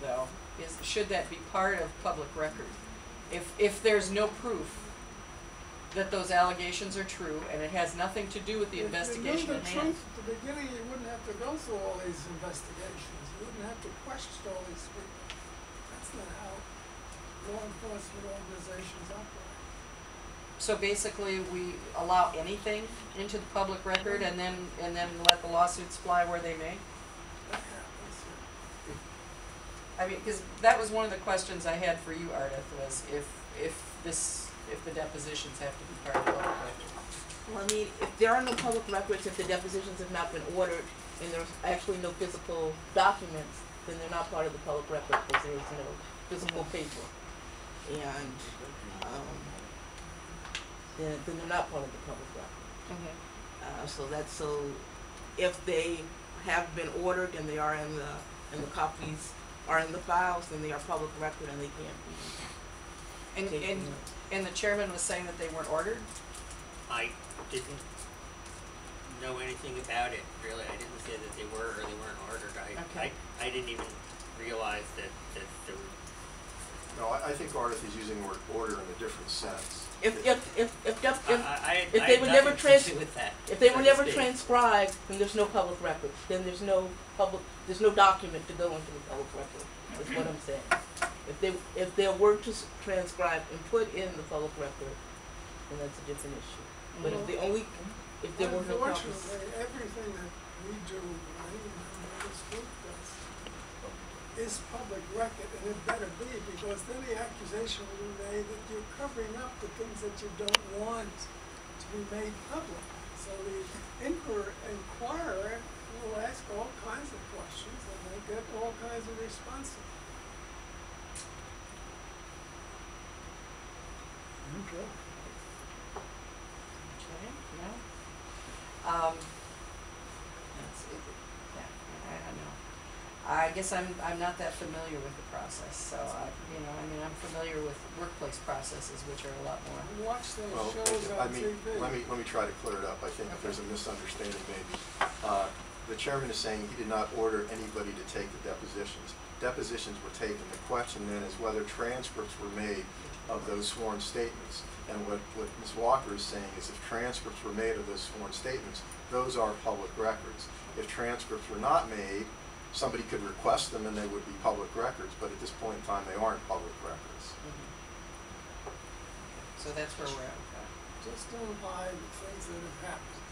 though, is should that be part of public record? If there's no proof that those allegations are true and it has nothing to do with the investigation at hand. If you knew the truth at the beginning, you wouldn't have to go through all these investigations. You wouldn't have to question all these people. That's not how law enforcement organizations operate. So basically, we allow anything into the public record and then let the lawsuits fly where they may? That happens. I mean, because that was one of the questions I had for you, Ardith, was if the depositions have to be part of the public record. Well, I mean, if there are no public records, if the depositions have not been ordered, and there's actually no physical documents, then they're not part of the public record because there is no physical paper. And then they're not part of the public record. So if they have been ordered and they are in the copies are in the files, then they are public record and they can't be. And the chairman was saying that they weren't ordered? I didn't know anything about it, really. I didn't say that they were or they weren't ordered. I didn't even realize that there were... No, I think Ardith is using the word order in a different sense. If they were never transcribed, then there's no public record. Then there's no document to go into the public record. That's what I'm saying. If they were to transcribe and put in the public record, then that's a different issue. But if there were no copies. Unfortunately, everything that we do, I even know this group does, is public record, and it better be, because then the accusation will be made that you're covering up the things that you don't want to be made public. So the inquirer will ask all kinds of questions, and they get all kinds of responses. Okay. No. I don't know. I guess I'm not that familiar with the process, so I'm familiar with workplace processes, which are a lot more. Watch those shows on TV. Let me try to clear it up. I think there's a misunderstanding maybe. The chairman is saying he did not order anybody to take the depositions. Depositions were taken. The question then is whether transcripts were made of those sworn statements. And what Ms. Walker is saying is if transcripts were made of those sworn statements, those are public records. If transcripts were not made, somebody could request them and they would be public records, but at this point in time they aren't public records. So that's where we're at. Just don't hide the things that have happened.